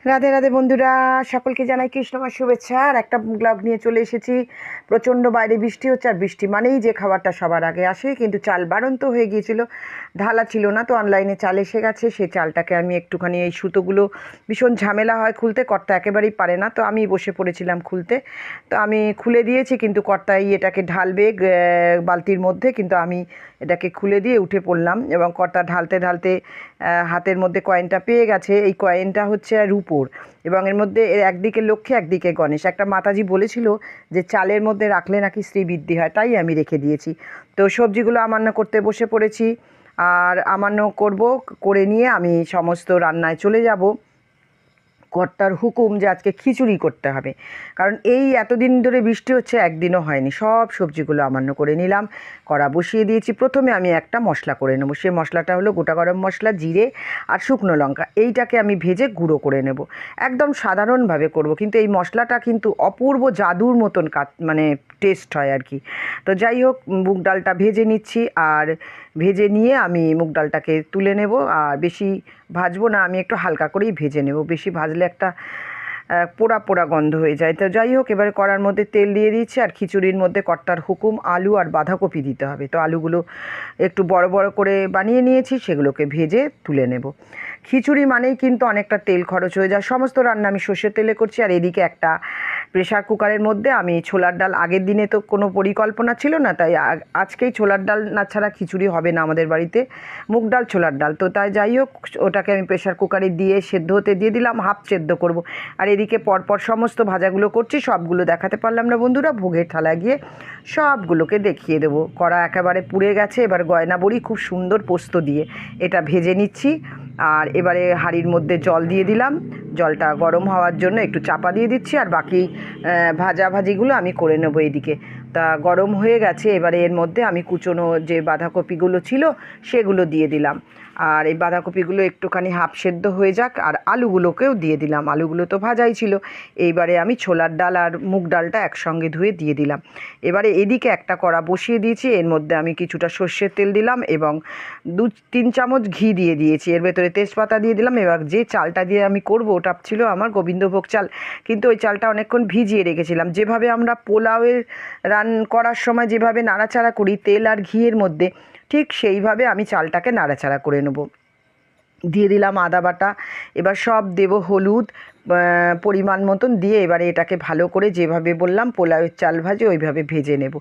রাধে রাধে বন্ধুরা, সকলকে জানাই কৃষ্ণমার শুভেচ্ছা। আর একটা ব্লগ নিয়ে চলে এসেছি। প্রচণ্ড বাইরে বৃষ্টি হচ্ছে, আর বৃষ্টি মানেই যে খাবারটা সবার আগে আসে, কিন্তু চাল বাড়ন্ত হয়ে গিয়েছিল, ঢালা ছিল না, তো অনলাইনে চাল এসে গেছে। সেই চালটাকে আমি একটুখানি, এই সুতোগুলো ভীষণ ঝামেলা হয় খুলতে, কর্তা একেবারেই পারে না, তো আমি বসে পড়েছিলাম খুলতে। তো আমি খুলে দিয়েছি, কিন্তু কর্তাই এটাকে ঢালবে বালতির মধ্যে, কিন্তু আমি এটাকে খুলে দিয়ে উঠে পড়লাম, এবং কর্তা ঢালতে ঢালতে হাতের মধ্যে কয়েনটা পেয়ে গেছে। এই কয়েনটা হচ্ছে রূপোর, এবং এর মধ্যে একদিকে লক্ষ্মী একদিকে গণেশ। একটা মাতাজি বলেছিল যে চালের মধ্যে রাখলে নাকি শ্রীবৃদ্ধি হয়, তাই আমি রেখে দিয়েছি। তো সবজিগুলো আমান্য করতে বসে পড়েছি, আর আমান্য করে নিয়ে আমি সমস্ত রান্নায় চলে যাব। কর্তার হুকুম যে আজকে খিচুড়ি করতে হবে, কারণ এই এতদিন ধরে বৃষ্টি হচ্ছে, একদিনও হয়নি। সব সবজিগুলো আমান্য করে নিলাম, কড়া বসিয়ে দিয়েছি। প্রথমে আমি একটা মশলা করে নেবো, সেই মশলাটা হলো গোটা গরম মশলা, জিরে আর শুকনো লঙ্কা। এইটাকে আমি ভেজে গুঁড়ো করে নেব, একদম সাধারণভাবে করব, কিন্তু এই মশলাটা কিন্তু অপূর্ব জাদুর মতন মানে টেস্ট হয় আর কি। তো যাই হোক, মুগ ডালটা ভেজে নিচ্ছি, আর ভেজে নিয়ে আমি মুগ ডালটাকে তুলে নেব। আর বেশি ভাজবো না, আমি একটু হালকা করেই ভেজে নেব, বেশি ভাজলে একটা পোড়া পোড়া গন্ধ হয়ে যায়। তো যাই হোক, এবারে কড়ার মধ্যে তেল দিয়ে দিচ্ছি, আর খিচুড়ির মধ্যে কর্তার হুকুম আলু আর বাঁধাকপি দিতে হবে। তো আলুগুলো একটু বড় বড় করে বানিয়ে নিয়েছি, সেগুলোকে ভেজে তুলে নেব। খিচুড়ি মানেই কিন্তু অনেকটা তেল খরচ হয়ে যায়। সমস্ত রান্না আমি সর্ষের তেলে করছি। আর এদিকে একটা প্রেশার কুকারের মধ্যে আমি ছোলার ডাল, আগের দিনে তো কোনো পরিকল্পনা ছিল না, তাই আজকেই ছোলার ডাল না ছাড়া খিচুড়ি হবে না আমাদের বাড়িতে, মুগ ডাল ছোলার ডাল। তো তাই যাই হোক, ওটাকে আমি প্রেশার কুকারে দিয়ে সেদ্ধ হতে দিয়ে দিলাম, হাফ সেদ্ধ করব। আর এদিকে পরপর সমস্ত ভাজাগুলো করছি, সবগুলো দেখাতে পারলাম না বন্ধুরা, ভোগের থালা গিয়ে সবগুলোকে দেখিয়ে দেবো। কড়া একেবারে পুড়ে গেছে, এবার গয়না বড়ি খুব সুন্দর পোস্ত দিয়ে এটা ভেজে নিচ্ছি। আর এবারে হাঁড়ির মধ্যে জল দিয়ে দিলাম, জলটা গরম হওয়ার জন্য একটু চাপা দিয়ে দিচ্ছি, আর বাকি ভাজিগুলো আমি করে নেবো এদিকে। তা গরম হয়ে গেছে, এবারে এর মধ্যে আমি কুচোনো যে বাঁধাকপিগুলো ছিল সেগুলো দিয়ে দিলাম। আর এই বাঁধাকপিগুলো একটুখানি হাফ সেদ্ধ হয়ে যাক, আর আলুগুলোকেও দিয়ে দিলাম, আলুগুলো তো ভাজাই ছিল। এইবারে আমি ছোলার ডাল আর মুগ ডালটা একসঙ্গে ধুয়ে দিয়ে দিলাম। এবারে এদিকে একটা কড়া বসিয়ে দিয়েছি, এর মধ্যে আমি কিছুটা সর্ষের তেল দিলাম, এবং 2-3 চামচ ঘি দিয়ে দিয়েছি, এর ভেতরে তেজপাতা দিয়ে দিলাম। এবার যে চালটা দিয়ে আমি করব, ওটা ছিল আমার গোবিন্দভোগ চাল, কিন্তু ওই চালটা অনেকক্ষণ ভিজিয়ে রেখেছিলাম। যেভাবে আমরা পোলাওয়ের করার সময় যেভাবে নাড়াচাড়া করি তেল আর ঘিয়ের মধ্যে, ঠিক সেইভাবে আমি চালটাকে নাড়াচাড়া করে নেব। দিয়ে দিলাম আদা বাটা, এবার সব দেব, হলুদ পরিমাণ মতন দিয়ে এবারে এটাকে ভালো করে যেভাবে বললাম পোলাওয়ের চাল ভাজে ওইভাবে ভেজে নেব।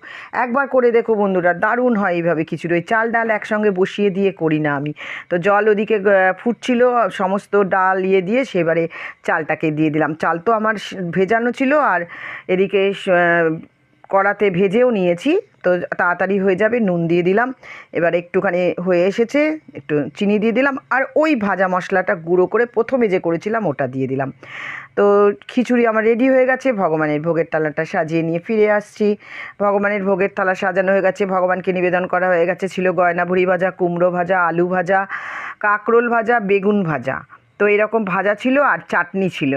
একবার করে দেখো বন্ধুরা, দারুণ হয় এইভাবে খিচুড়ি। ওই চাল ডাল একসঙ্গে বসিয়ে দিয়ে করি না আমি। তো জল ওদিকে ফুটছিল, সমস্ত ডাল দিয়ে সেবারে চালটাকে দিয়ে দিলাম। চাল তো আমার ভেজানো ছিল, আর এদিকে কড়াতে ভেজেও নিয়েছি, তো তাড়াতাড়ি হয়ে যাবে। নুন দিয়ে দিলাম, এবার একটুখানি হয়ে এসেছে, একটু চিনি দিয়ে দিলাম, আর ওই ভাজা মশলাটা গুঁড়ো করে প্রথমে যে করেছিলাম ওটা দিয়ে দিলাম। তো খিচুড়ি আমার রেডি হয়ে গেছে। ভগবানের ভোগের থালাটা সাজিয়ে নিয়ে ফিরে আসছি। ভগবানের ভোগের থালা সাজানো হয়ে গেছে, ভগবানকে নিবেদন করা হয়ে গেছে। ছিল গয়না ভুড়ি ভাজা, কুমড়ো ভাজা, আলু ভাজা, কাঁকরোল ভাজা, বেগুন ভাজা, তো এরকম ভাজা ছিল, আর চাটনি ছিল।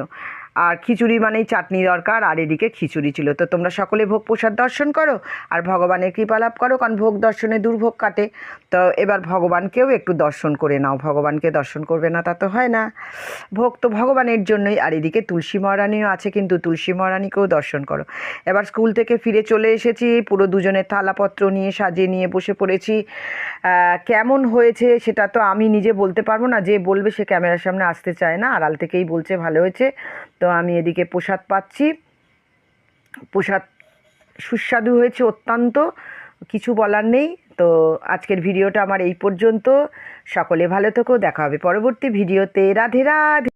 আর খিচুড়ি মানেই চাটনি দরকার, আর এদিকে খিচুড়ি ছিল। তো তোমরা সকলে ভোগ প্রসাদ দর্শন করো আর ভগবানের কৃপা লাভ করো, কারণ ভোগ দর্শনে দুর্ভোগ কাটে। তো এবার ভগবানকেও একটু দর্শন করে নাও, ভগবানকে দর্শন করবে না তা তো হয় না। ভোগ তো ভগবানের জন্যই। আর এদিকে তুলসী মহারানীও আছে, কিন্তু তুলসী মহারানীকেও দর্শন করো। এবার স্কুল থেকে ফিরে চলে এসেছি, পুরো দুজনের থালাপত্র নিয়ে সাজিয়ে নিয়ে বসে পড়েছি। কেমন হয়েছে সেটা তো আমি নিজে বলতে পারবো না, যে বলবে সে ক্যামেরার সামনে আসতে চায় না, আড়াল থেকেই বলছে ভালো হয়েছে। তো আমি এদিকে প্রসাদ পাচ্ছি, প্রসাদ সুস্বাদু হয়েছে অত্যন্ত, কিছু বলার নেই। তো আজকের ভিডিওটা আমার এই পর্যন্ত। সকলে ভালো থেকো, দেখা হবে পরবর্তী ভিডিওতে। রাধে রাধে।